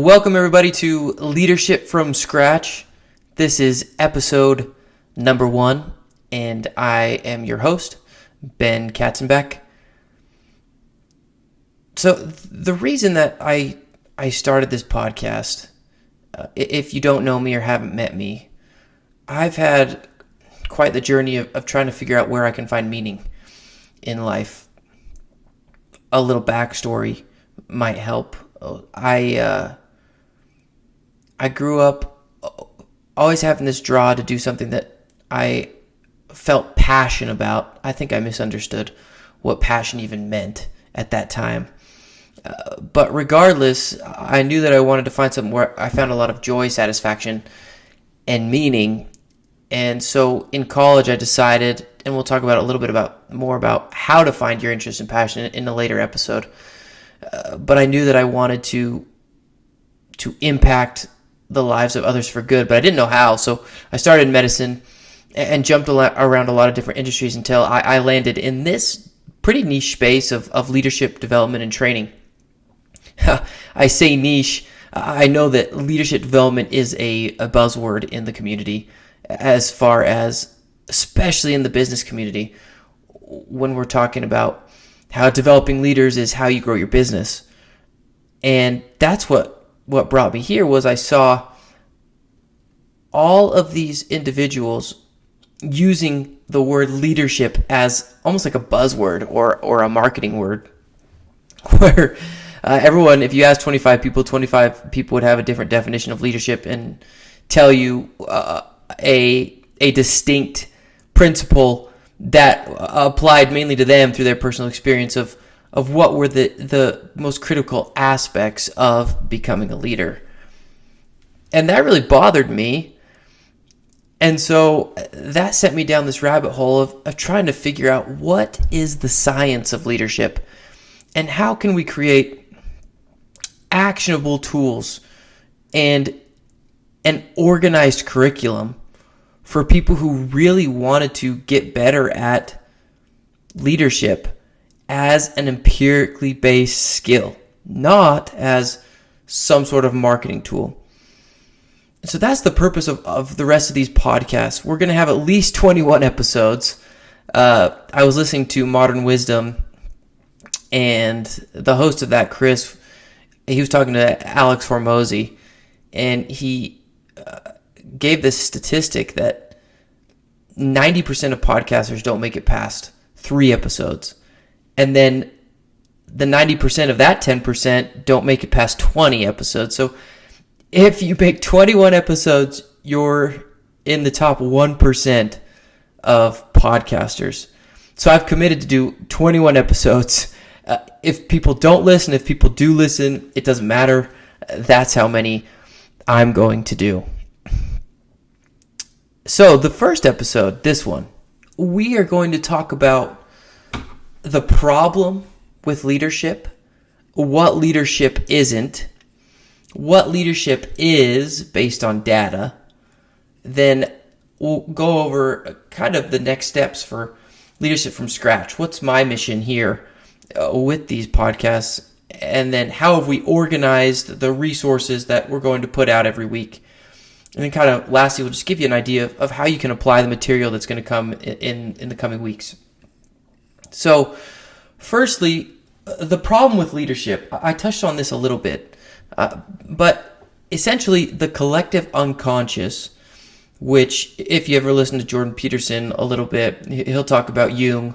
Welcome everybody to Leadership from Scratch. This is episode number 1, and I am your host, Ben Katzenbeck. So the reason that I started this podcast, if you don't know me or haven't met me, I've had quite the journey of trying to figure out where I can find meaning in life. A little backstory might help. I grew up always having this draw to do something that I felt passion about. I think I misunderstood what passion even meant at that time. But regardless, I knew that I wanted to find something where I found a lot of joy, satisfaction, and meaning. And so in college, I decided, and we'll talk about a little bit more about how to find your interest and passion in a later episode. But I knew that I wanted to impact the lives of others for good, but I didn't know how. So I started in medicine and jumped around a lot of different industries until I landed in this pretty niche space of leadership development and training. I say niche. I know that leadership development is a buzzword in the community, as far as, especially in the business community, when we're talking about how developing leaders is how you grow your business. And that's what brought me here was I saw all of these individuals using the word leadership as almost like a buzzword or a marketing word, where everyone, if you ask 25 people would have a different definition of leadership and tell you a distinct principle that applied mainly to them through their personal experience of what were the most critical aspects of becoming a leader. And that really bothered me. And so that sent me down this rabbit hole of trying to figure out what is the science of leadership and how can we create actionable tools and an organized curriculum for people who really wanted to get better at leadership as an empirically based skill, not as some sort of marketing tool. So that's the purpose of the rest of these podcasts. We're going to have at least 21 episodes. I was listening to Modern Wisdom, and the host of that, Chris, he was talking to Alex Hormozy, and he gave this statistic that 90% of podcasters don't make it past 3 episodes. And then the 90% of that 10% don't make it past 20 episodes. So if you make 21 episodes, you're in the top 1% of podcasters. So I've committed to do 21 episodes. If people don't listen, if people do listen, it doesn't matter. That's how many I'm going to do. So the first episode, this one, we are going to talk about the problem with leadership, what leadership isn't, what leadership is based on data. Then we'll go over kind of the next steps for leadership from scratch. What's my mission here with these podcasts? And then how have we organized the resources that we're going to put out every week? And then kind of lastly, we'll just give you an idea of how you can apply the material that's going to come in the coming weeks. So firstly, the problem with leadership, I touched on this a little bit, but essentially the collective unconscious, which if you ever listen to Jordan Peterson a little bit, he'll talk about Jung,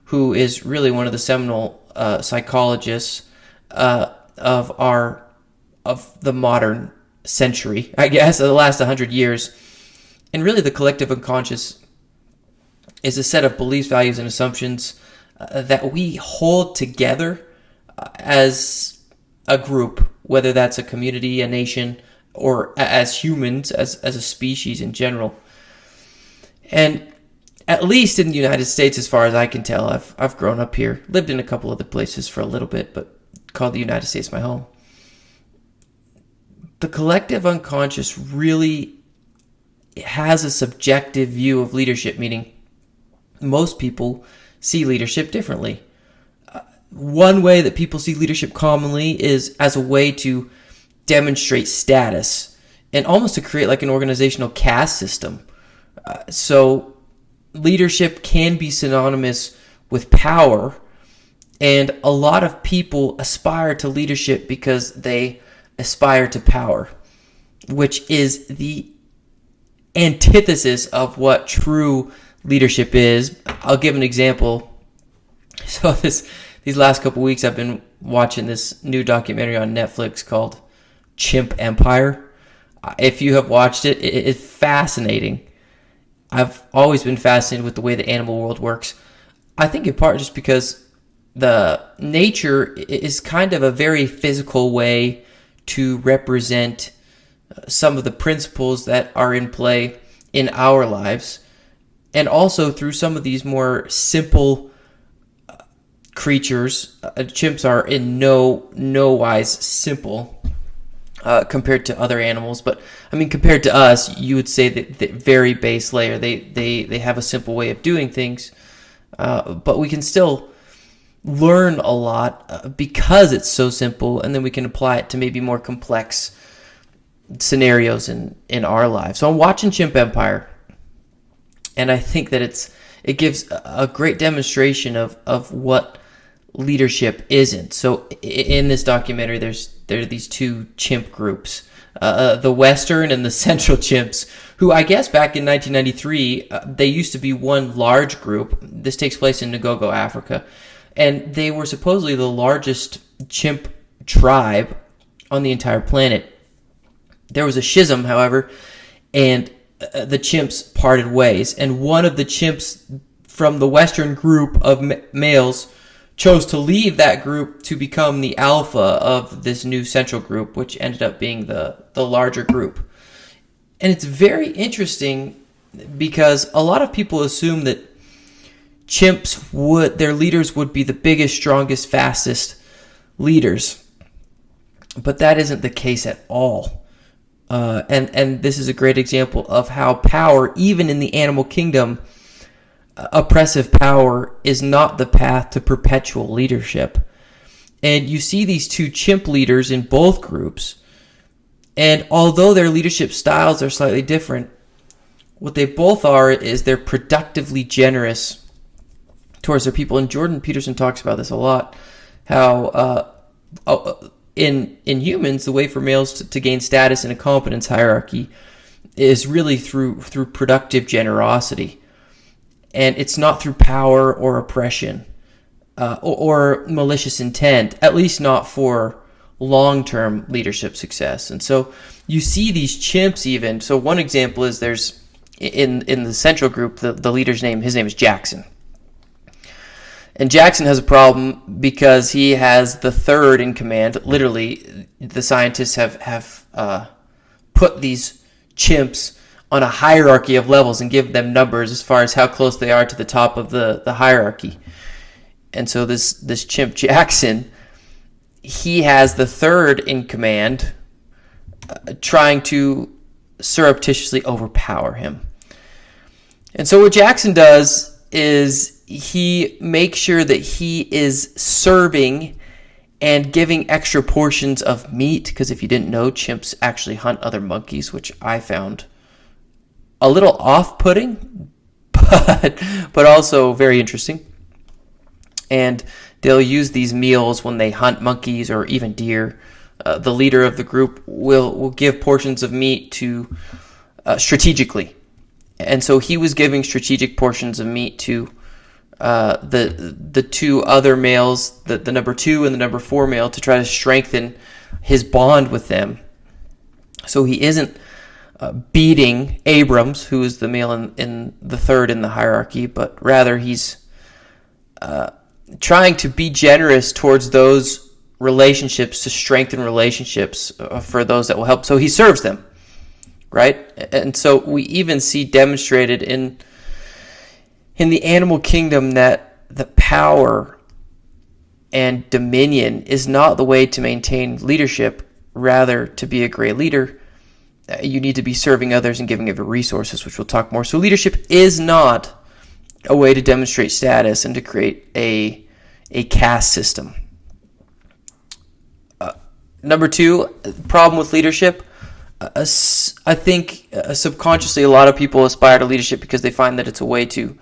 who is really one of the seminal psychologists of the modern century, I guess, of the last 100 years. And really the collective unconscious is a set of beliefs, values, and assumptions that we hold together as a group, whether that's a community, a nation, or as humans, as a species in general. And at least in the United States, as far as I can tell, I've grown up here, lived in a couple other places for a little bit, but called the United States my home. The collective unconscious really has a subjective view of leadership, meaning most people see leadership differently. One way that people see leadership commonly is as a way to demonstrate status and almost to create like an organizational caste system. So leadership can be synonymous with power, and a lot of people aspire to leadership because they aspire to power, which is the antithesis of what true leadership is. I'll give an example. So these last couple weeks I've been watching this new documentary on Netflix called Chimp Empire. If you have watched it, it's fascinating. I've always been fascinated with the way the animal world works. I think in part just because the nature is kind of a very physical way to represent some of the principles that are in play in our lives, and also through some of these more simple creatures. Chimps are in no wise simple compared to other animals, but I mean compared to us, you would say that the very base layer, they have a simple way of doing things, but we can still learn a lot because it's so simple, and then we can apply it to maybe more complex scenarios in our lives. So I'm watching Chimp Empire, and I think that it gives a great demonstration of what leadership isn't. So in this documentary, there are these two chimp groups, the Western and the Central chimps, who I guess back in 1993, they used to be one large group. This takes place in Ngogo, Africa, and they were supposedly the largest chimp tribe on the entire planet. There was a schism, however, and the chimps parted ways, and one of the chimps from the Western group of males chose to leave that group to become the alpha of this new central group, which ended up being the larger group. And it's very interesting because a lot of people assume that their leaders would be the biggest, strongest, fastest leaders. But that isn't the case at all. And this is a great example of how power, even in the animal kingdom, oppressive power is not the path to perpetual leadership. And you see these two chimp leaders in both groups, and although their leadership styles are slightly different, what they both are is they're productively generous towards their people. And Jordan Peterson talks about this a lot, how in humans, the way for males to gain status in a competence hierarchy is really through productive generosity. And it's not through power or oppression or malicious intent, at least not for long-term leadership success. And so you see these chimps even. So one example is there's in the central group, the leader's name, his name is Jackson. And Jackson has a problem because he has the third in command. Literally, the scientists have put these chimps on a hierarchy of levels and give them numbers as far as how close they are to the top of the hierarchy. And so this chimp Jackson, he has the third in command, trying to surreptitiously overpower him. And so what Jackson does is he makes sure that he is serving and giving extra portions of meat, because if you didn't know, chimps actually hunt other monkeys, which I found a little off-putting, but also very interesting. And they'll use these meals when they hunt monkeys or even deer. The leader of the group will give portions of meat to strategically. And so he was giving strategic portions of meat to the two other males, the number 2 and the number 4 male, to try to strengthen his bond with them. So he isn't beating Abrams, who is the male in the third in the hierarchy, but rather he's trying to be generous towards those relationships, to strengthen relationships for those that will help. So he serves them, right? And so we even see demonstrated in the animal kingdom that the power and dominion is not the way to maintain leadership. Rather, to be a great leader, you need to be serving others and giving of resources, which we'll talk more. So leadership is not a way to demonstrate status and to create a caste system. Number two, problem with leadership. I think subconsciously a lot of people aspire to leadership because they find that it's a way to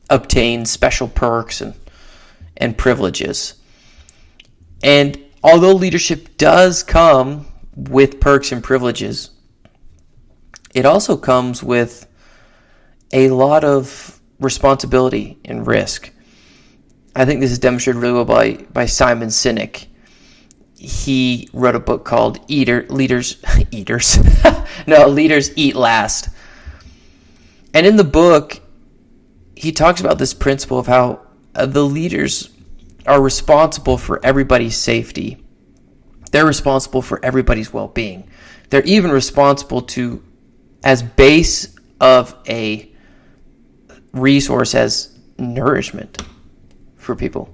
obtain special perks and privileges. And although leadership does come with perks and privileges, it also comes with a lot of responsibility and risk. I think this is demonstrated really well by Simon Sinek. He wrote a book called Leaders Eat Last. And in the book, he talks about this principle of how the leaders are responsible for everybody's safety. They're responsible for everybody's well-being. They're even responsible to, as base of a resource, as nourishment for people.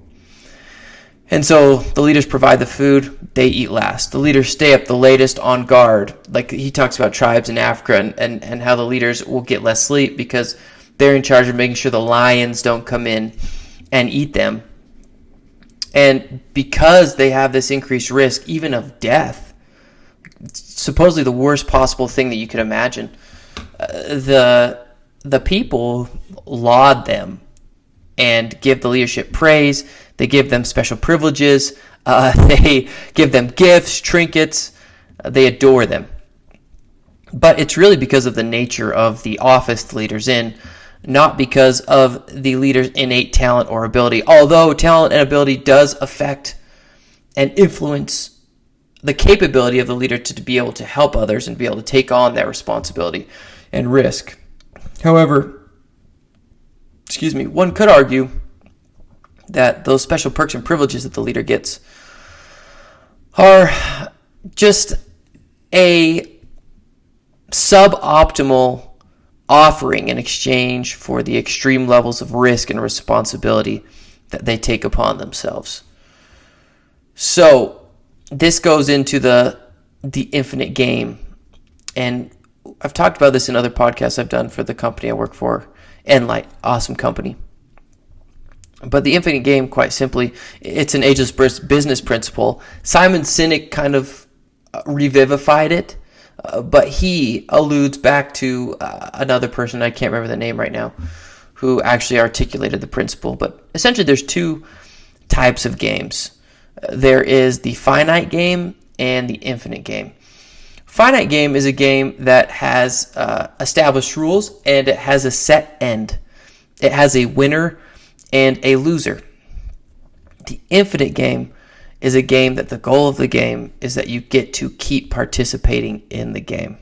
And so the leaders provide the food, they eat last. The leaders stay up the latest on guard. Like he talks about tribes in Africa and how the leaders will get less sleep because they're in charge of making sure the lions don't come in and eat them. And because they have this increased risk, even of death, supposedly the worst possible thing that you could imagine, the people laud them and give the leadership praise. They give them special privileges. They give them gifts, trinkets. They adore them. But it's really because of the nature of the office the leader's in, not because of the leader's innate talent or ability. Although talent and ability does affect and influence the capability of the leader to be able to help others and be able to take on that responsibility and risk. However, one could argue that those special perks and privileges that the leader gets are just a suboptimal offering in exchange for the extreme levels of risk and responsibility that they take upon themselves. So this goes into the infinite game. And I've talked about this in other podcasts I've done for the company I work for, Enlight, awesome company. But the infinite game, quite simply, it's an ageless business principle. Simon Sinek kind of revivified it, but he alludes back to another person, I can't remember the name right now, who actually articulated the principle. But essentially there's two types of games. There is the finite game and the infinite game. Finite game is a game that has established rules and it has a set end. It has a winner and a loser. The infinite game is a game that the goal of the game is that you get to keep participating in the game.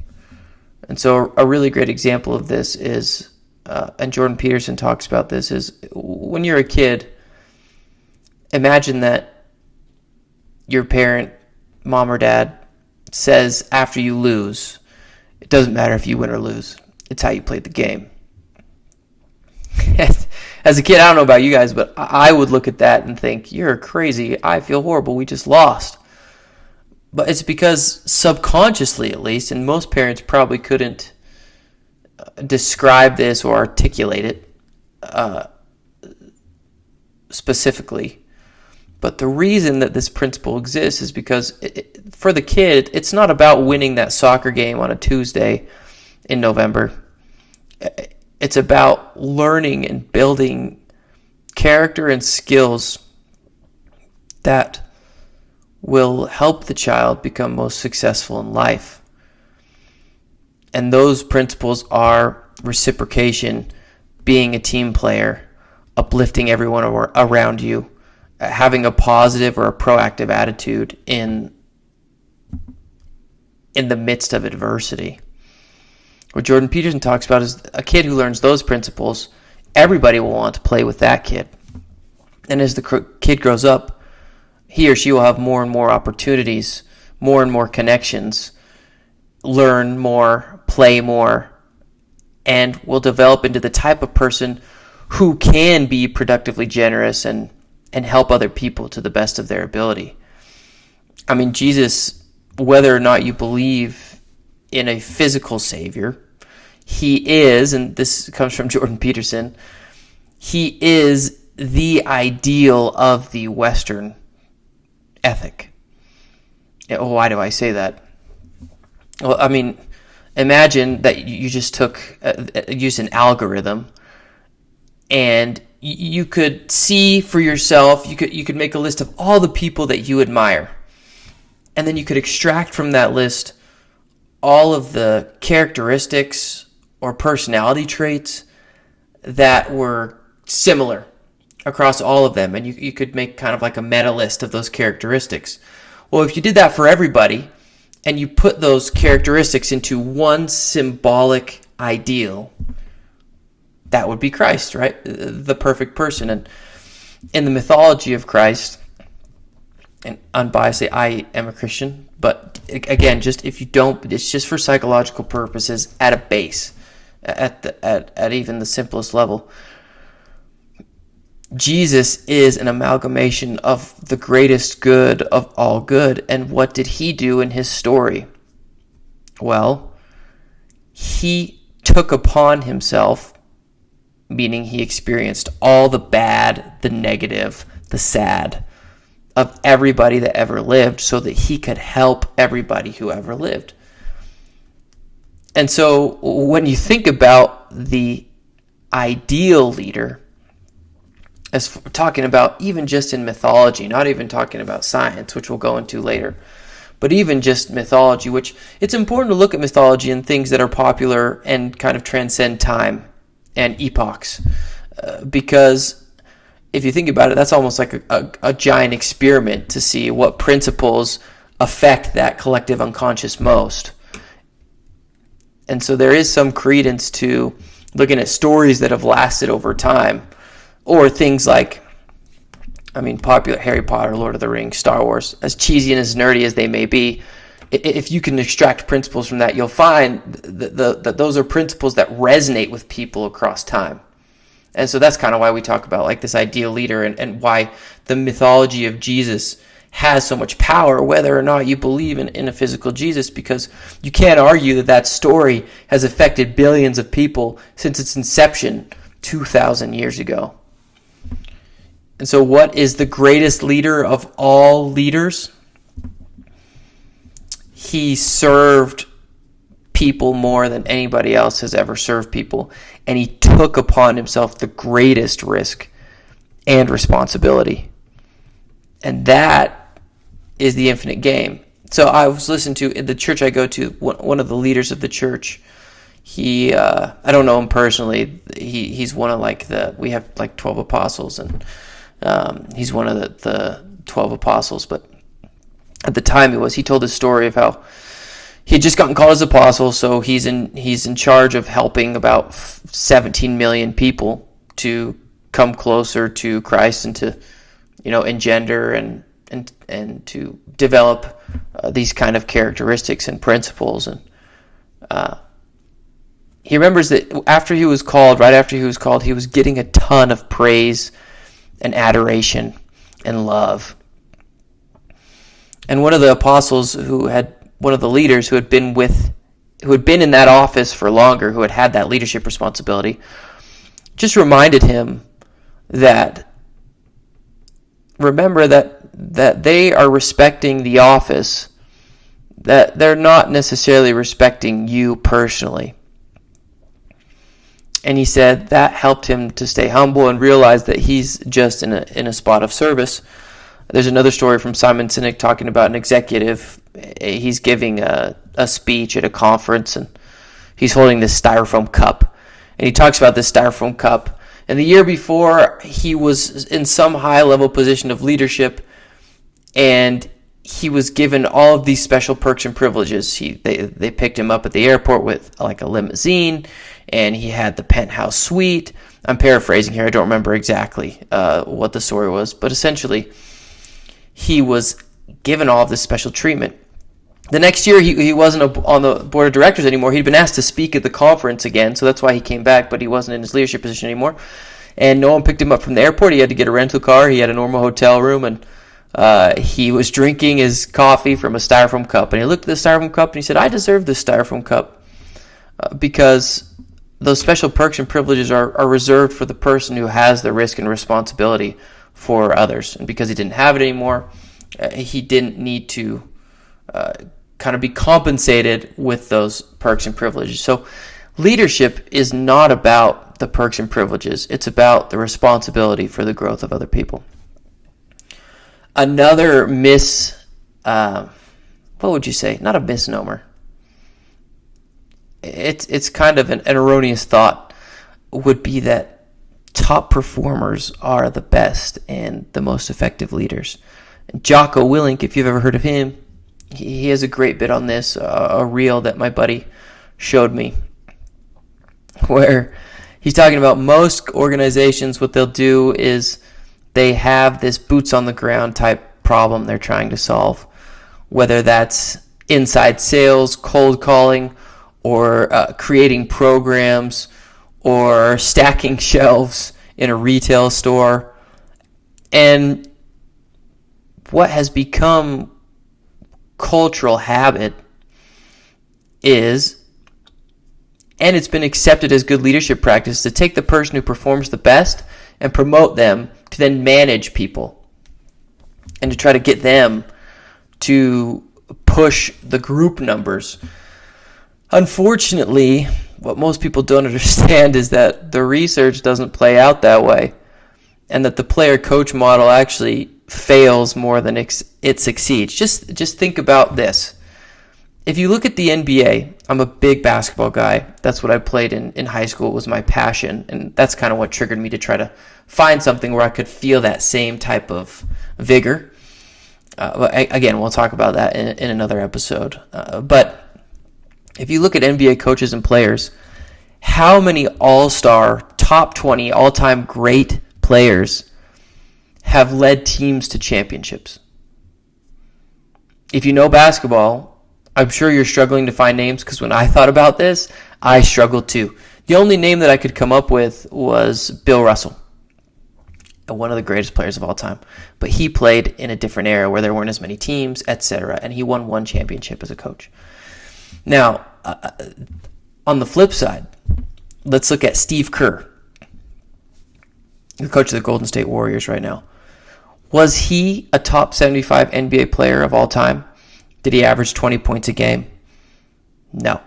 And so a really great example of this is, and Jordan Peterson talks about this, is when you're a kid, imagine that your parent, mom or dad, says after you lose, it doesn't matter if you win or lose, it's how you played the game. As a kid, I don't know about you guys, but I would look at that and think, you're crazy, I feel horrible, we just lost. But it's because subconsciously, at least, and most parents probably couldn't describe this or articulate it specifically. But the reason that this principle exists is because for the kid, it's not about winning that soccer game on a Tuesday in November. It's about learning and building character and skills that will help the child become most successful in life. And those principles are reciprocation, being a team player, uplifting everyone around you, having a positive or a proactive attitude in the midst of adversity. What Jordan Peterson talks about is a kid who learns those principles, everybody will want to play with that kid. And as the kid grows up, he or she will have more and more opportunities, more and more connections, learn more, play more, and will develop into the type of person who can be productively generous and help other people to the best of their ability. I mean, Jesus, whether or not you believe in a physical Savior, he is, and this comes from Jordan Peterson, he is the ideal of the Western ethic. Why do I say that? Well, I mean, imagine that you just used an algorithm, and you could see for yourself. You could make a list of all the people that you admire, and then you could extract from that list all of the characteristics or personality traits that were similar across all of them, and you could make kind of like a meta list of those characteristics. Well, if you did that for everybody, and you put those characteristics into one symbolic ideal, that would be Christ, right? The perfect person. And in the mythology of Christ, and unbiasedly, I am a Christian, but again, just if you don't, it's just for psychological purposes at a base, at even the simplest level. Jesus is an amalgamation of the greatest good of all good. And what did he do in his story? Well, he took upon himself, meaning he experienced all the bad, the negative, the sad of everybody that ever lived, so that he could help everybody who ever lived. And so when you think about the ideal leader, as talking about even just in mythology, not even talking about science, which we'll go into later, but even just mythology, which it's important to look at mythology and things that are popular and kind of transcend time and epochs, because if you think about it, that's almost like a giant experiment to see what principles affect that collective unconscious most. And so there is some credence to looking at stories that have lasted over time, or things like, popular Harry Potter, Lord of the Rings, Star Wars, as cheesy and as nerdy as they may be. If you can extract principles from that, you'll find that those are principles that resonate with people across time. And so that's kind of why we talk about like this ideal leader, and why the mythology of Jesus has so much power, whether or not you believe in a physical Jesus, because you can't argue that story has affected billions of people since its inception 2,000 years ago. And so what is the greatest leader of all leaders? He served people more than anybody else has ever served people, and he took upon himself the greatest risk and responsibility. And that is the infinite game. So I was listening to, in the church I go to, one of the leaders of the church. He, I don't know him personally. He's one of we have 12 apostles, and he's one of the 12 apostles. But at the time he told this story of how he had just gotten called as apostle, so he's in charge of helping about 17 million people to come closer to Christ, and to, engender and to develop these kind of characteristics and principles. And he remembers that right after he was called, he was getting a ton of praise and adoration and love. And one of the apostles one of the leaders who had been in that office for longer, who had that leadership responsibility, just reminded him that, remember that they are respecting the office, that they're not necessarily respecting you personally. And he said that helped him to stay humble and realize that he's just in a spot of service. There's another story from Simon Sinek talking about an executive. He's giving a speech at a conference, and he's holding this styrofoam cup. And he talks about this styrofoam cup. And the year before, he was in some high-level position of leadership, and he was given all of these special perks and privileges. They picked him up at the airport with like a limousine, and he had the penthouse suite. I'm paraphrasing here. I don't remember exactly what the story was, but essentially, he was given all of this special treatment. The next year, he wasn't on the board of directors anymore. He'd been asked to speak at the conference again, so that's why he came back, but he wasn't in his leadership position anymore. And no one picked him up from the airport. He had to get a rental car. He had a normal hotel room, and he was drinking his coffee from a styrofoam cup. And he looked at the styrofoam cup, and he said, I deserve this styrofoam cup because those special perks and privileges are reserved for the person who has the risk and responsibility for others. And because he didn't have it anymore, he didn't need to kind of be compensated with those perks and privileges. So leadership is not about the perks and privileges. It's about the responsibility for the growth of other people. Another what would you say? Not a misnomer. It's kind of an erroneous thought would be that top performers are the best and the most effective leaders. Jocko Willink, if you've ever heard of him, he has a great bit on this, a reel that my buddy showed me, where he's talking about most organizations, what they'll do is they have this boots on the ground type problem they're trying to solve, whether that's inside sales, cold calling, or creating programs, or stacking shelves in a retail store. And what has become cultural habit is, and it's been accepted as good leadership practice, to take the person who performs the best and promote them to then manage people and to try to get them to push the group numbers. Unfortunately, what most people don't understand is that the research doesn't play out that way, and that the player-coach model actually fails more than it succeeds. Just think about this. If you look at the NBA, I'm a big basketball guy. That's what I played in high school. It was my passion, and that's kind of what triggered me to try to find something where I could feel that same type of vigor. Again, we'll talk about that in another episode. But if you look at NBA coaches and players, how many all-star, top 20, all-time great players have led teams to championships? If you know basketball, I'm sure you're struggling to find names, because when I thought about this, I struggled too. The only name that I could come up with was Bill Russell, one of the greatest players of all time. But he played in a different era where there weren't as many teams, etc., and he won one championship as a coach. Now, on the flip side, let's look at Steve Kerr, the coach of the Golden State Warriors right now. Was he a top 75 NBA player of all time? Did he average 20 points a game? No.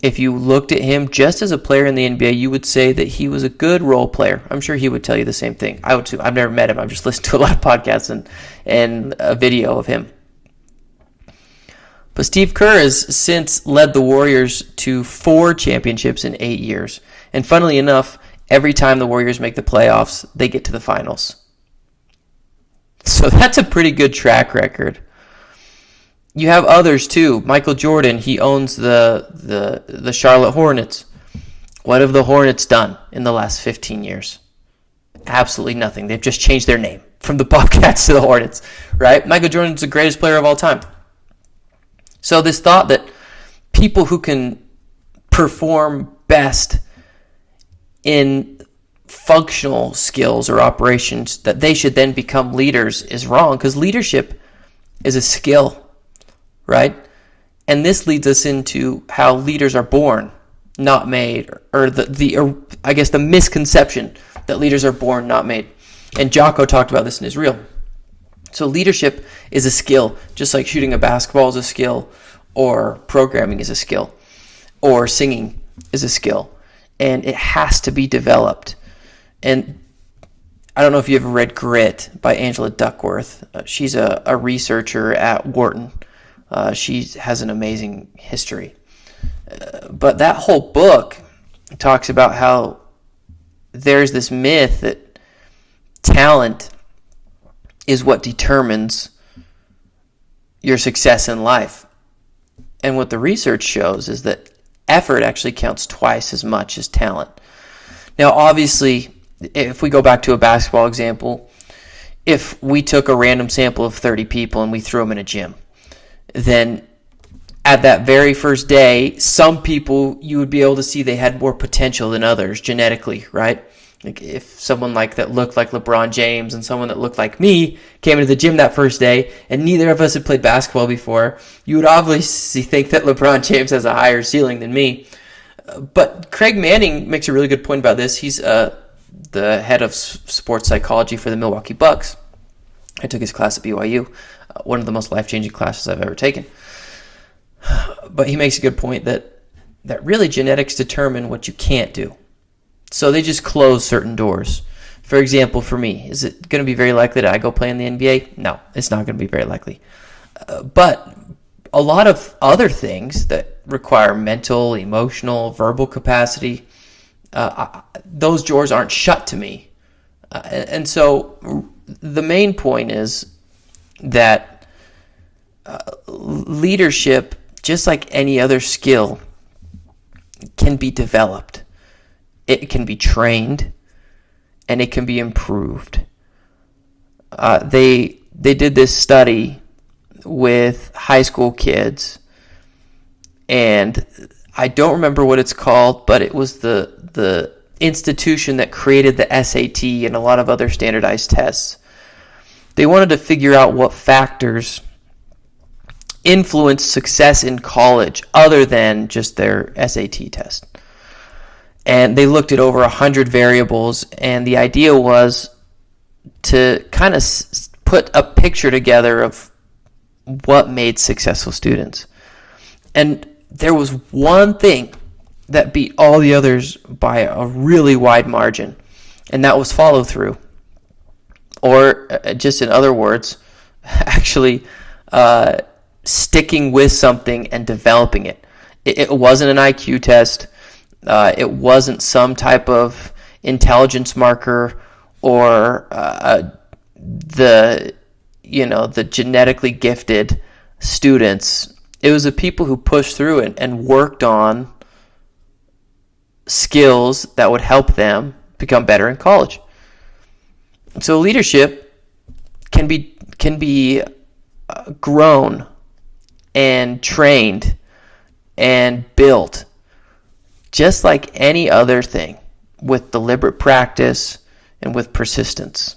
If you looked at him just as a player in the NBA, you would say that he was a good role player. I'm sure he would tell you the same thing. I would too. I've never met him. I've just listened to a lot of podcasts and a video of him. But Steve Kerr has since led the Warriors to 4 championships in 8 years. And funnily enough, every time the Warriors make the playoffs, they get to the finals. So that's a pretty good track record. You have others too. Michael Jordan, he owns the Charlotte Hornets. What have the Hornets done in the last 15 years? Absolutely nothing. They've just changed their name from the Bobcats to the Hornets, right? Michael Jordan's the greatest player of all time. So this thought that people who can perform best in functional skills or operations, that they should then become leaders, is wrong, because leadership is a skill, right? And this leads us into how leaders are born, not made, or the misconception that leaders are born, not made. And Jocko talked about this in his reel. So leadership is a skill, just like shooting a basketball is a skill, or programming is a skill, or singing is a skill, and it has to be developed. And I don't know if you ever read Grit by Angela Duckworth. She's a researcher at Wharton. She has an amazing history. But that whole book talks about how there's this myth that talent is what determines your success in life. And what the research shows is that effort actually counts twice as much as talent. Now, obviously, if we go back to a basketball example, if we took a random sample of 30 people and we threw them in a gym, then at that very first day, some people you would be able to see they had more potential than others genetically, right? Like if someone like that looked like LeBron James and someone that looked like me came into the gym that first day and neither of us had played basketball before, you would obviously think that LeBron James has a higher ceiling than me. But Craig Manning makes a really good point about this. He's the head of sports psychology for the Milwaukee Bucks. I took his class at BYU. one of the most life-changing classes I've ever taken. But he makes a good point that really genetics determine what you can't do. So they just close certain doors. For example, for me, is it going to be very likely that I go play in the NBA? No, it's not going to be very likely. But a lot of other things that require mental, emotional, verbal capacity, those doors aren't shut to me. And so the main point is that leadership, just like any other skill, can be developed. It can be trained, and it can be improved. They did this study with high school kids, and I don't remember what it's called, but it was the institution that created the SAT and a lot of other standardized tests. They wanted to figure out what factors influence success in college other than just their SAT test. And they looked at over 100 variables, and the idea was to kind of put a picture together of what made successful students. And there was one thing that beat all the others by a really wide margin, and that was follow through. Or just in other words, actually sticking with something and developing it. It wasn't an IQ test. It wasn't some type of intelligence marker or the genetically gifted students. It was the people who pushed through it and worked on skills that would help them become better in college. So leadership can be grown and trained and built just like any other thing, with deliberate practice and with persistence.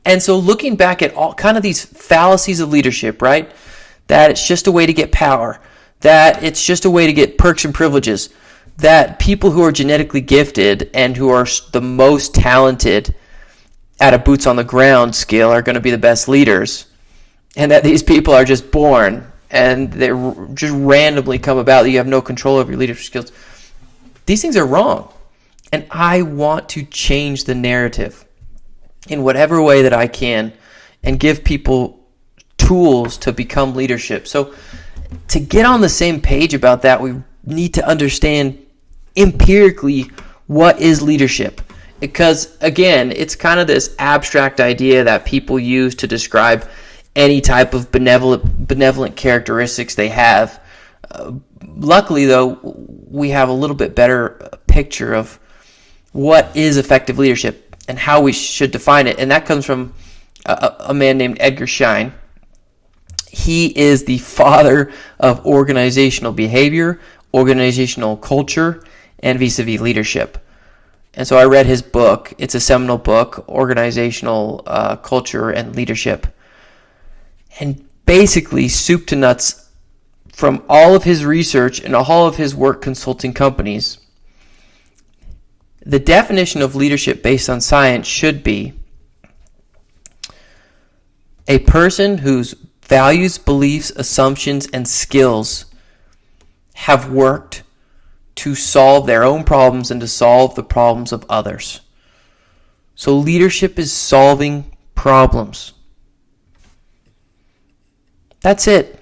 And so looking back at all kind of these fallacies of leadership, right? That it's just a way to get power, that it's just a way to get perks and privileges, that people who are genetically gifted and who are the most talented at a boots on the ground skill are going to be the best leaders, and that these people are just born and they just randomly come about, that you have no control over your leadership skills. These things are wrong. And I want to change the narrative in whatever way that I can and give people tools to become leadership. So to get on the same page about that, we need to understand empirically what is leadership. Because again, it's kind of this abstract idea that people use to describe any type of benevolent characteristics they have. Luckily, though, we have a little bit better picture of what is effective leadership and how we should define it. And that comes from a man named Edgar Schein. He is the father of organizational behavior, organizational culture, and vis-a-vis leadership. And so I read his book. It's a seminal book, Organizational Culture and Leadership. And basically, soup to nuts, from all of his research and all of his work consulting companies, the definition of leadership based on science should be a person whose values, beliefs, assumptions, and skills have worked to solve their own problems and to solve the problems of others. So leadership is solving problems. That's it.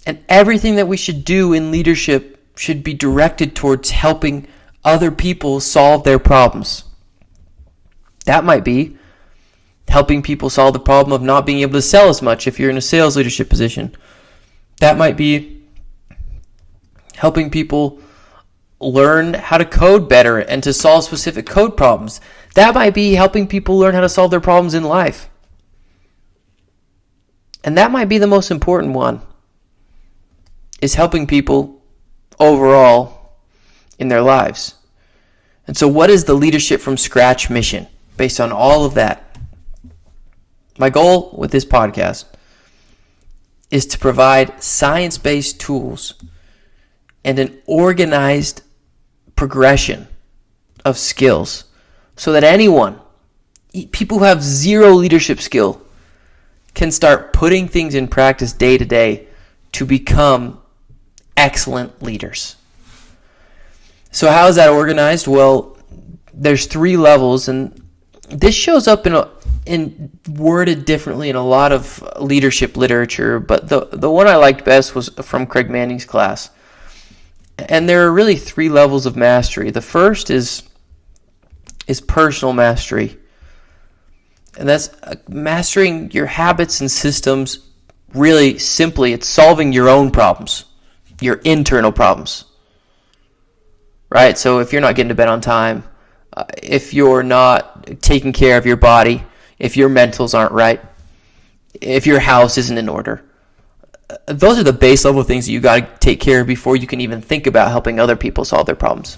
And everything that we should do in leadership should be directed towards helping other people solve their problems. That might be helping people solve the problem of not being able to sell as much if you're in a sales leadership position. That might be helping people learn how to code better and to solve specific code problems. That might be helping people learn how to solve their problems in life. And that might be the most important one, is helping people overall in their lives. And so what is the Leadership from Scratch mission based on all of that? My goal with this podcast is to provide science-based tools and an organized progression of skills so that anyone, people who have zero leadership skill, can start putting things in practice day to day to become excellent leaders. So how is that organized? Well, there's 3 levels, and this shows up in worded differently in a lot of leadership literature, but the one I liked best was from Craig Manning's class. And there are really 3 levels of mastery. The first is personal mastery. And that's mastering your habits and systems. Really simply, it's solving your own problems, your internal problems. Right? So if you're not getting to bed on time, if you're not taking care of your body, if your mentals aren't right, if your house isn't in order, those are the base level things that you got to take care of before you can even think about helping other people solve their problems.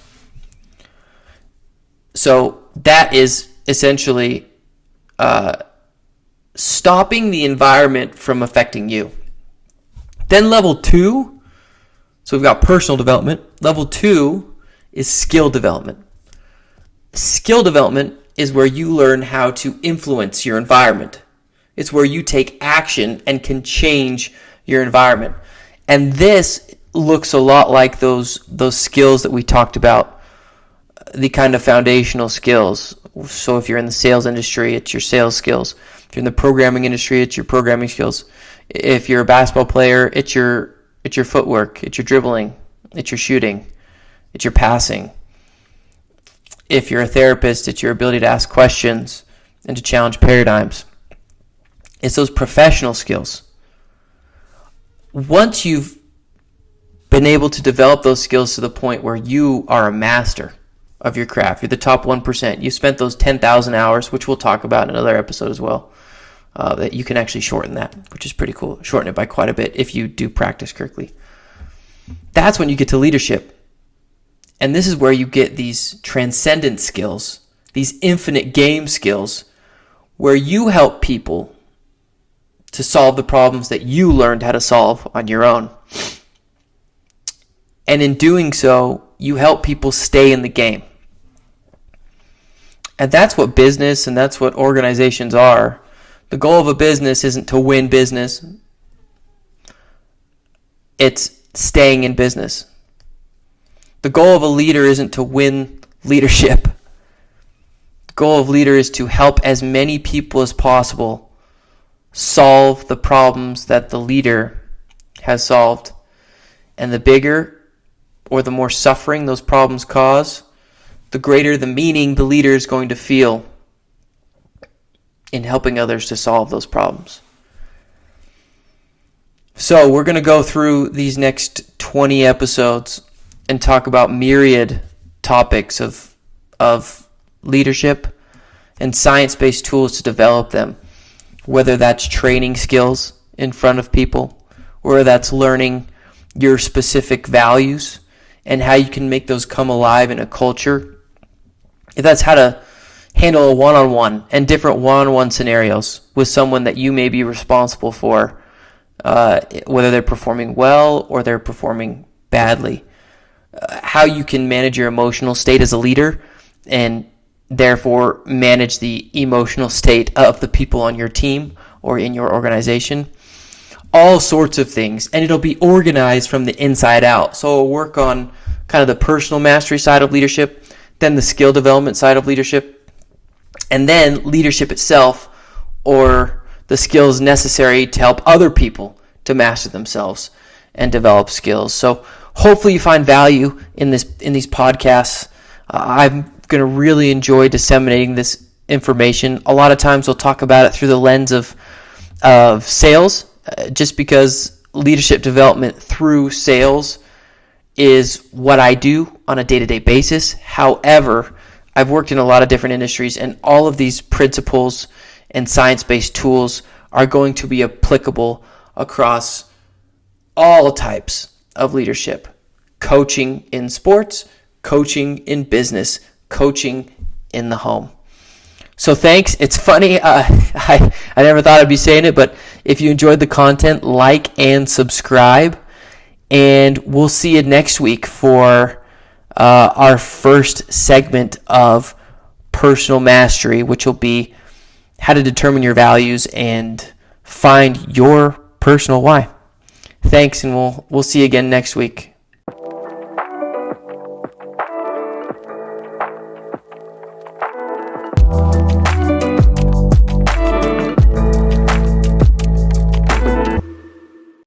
So that is essentially stopping the environment from affecting you. Then level 2, so we've got personal development. Level 2 is skill development. Skill development is where you learn how to influence your environment. It's where you take action and can change your environment. And this looks a lot like those skills that we talked about, the kind of foundational skills. So if you're in the sales industry, it's your sales skills. If you're in the programming industry, it's your programming skills. If you're a basketball player, it's your footwork, it's your dribbling, it's your shooting, it's your passing. If you're a therapist, it's your ability to ask questions and to challenge paradigms. It's those professional skills. Once you've been able to develop those skills to the point where you are a master of your craft, you're the top 1%, you spent those 10,000 hours, which we'll talk about in another episode as well, that you can actually shorten that, which is pretty cool. Shorten it by quite a bit if you do practice correctly. That's when you get to leadership. And this is where you get these transcendent skills, these infinite game skills, where you help people to solve the problems that you learned how to solve on your own. And in doing so, you help people stay in the game. And that's what business and that's what organizations are. The goal of a business isn't to win business. It's staying in business. The goal of a leader isn't to win leadership. The goal of a leader is to help as many people as possible solve the problems that the leader has solved. And the bigger or the more suffering those problems cause, the greater the meaning the leader is going to feel in helping others to solve those problems. So we're going to go through these next 20 episodes and talk about myriad topics of leadership and science-based tools to develop them, whether that's training skills in front of people, or that's learning your specific values and how you can make those come alive in a culture. If that's how to handle a one-on-one and different one-on-one scenarios with someone that you may be responsible for, whether they're performing well or they're performing badly. How you can manage your emotional state as a leader and therefore manage the emotional state of the people on your team or in your organization. All sorts of things. And it'll be organized from the inside out. So we'll work on kind of the personal mastery side of leadership, then the skill development side of leadership, and then leadership itself, or the skills necessary to help other people to master themselves and develop skills. So hopefully you find value in these podcasts. I'm going to really enjoy disseminating this information. A lot of times we'll talk about it through the lens of sales, just because leadership development through sales is what I do on a day-to-day basis. However, I've worked in a lot of different industries, and all of these principles and science-based tools are going to be applicable across all types of leadership. Coaching in sports, coaching in business, coaching in the home. So thanks. It's funny. I never thought I'd be saying it, but if you enjoyed the content, like and subscribe. And we'll see you next week for our first segment of personal mastery, which will be how to determine your values and find your personal why. Thanks, and we'll see you again next week.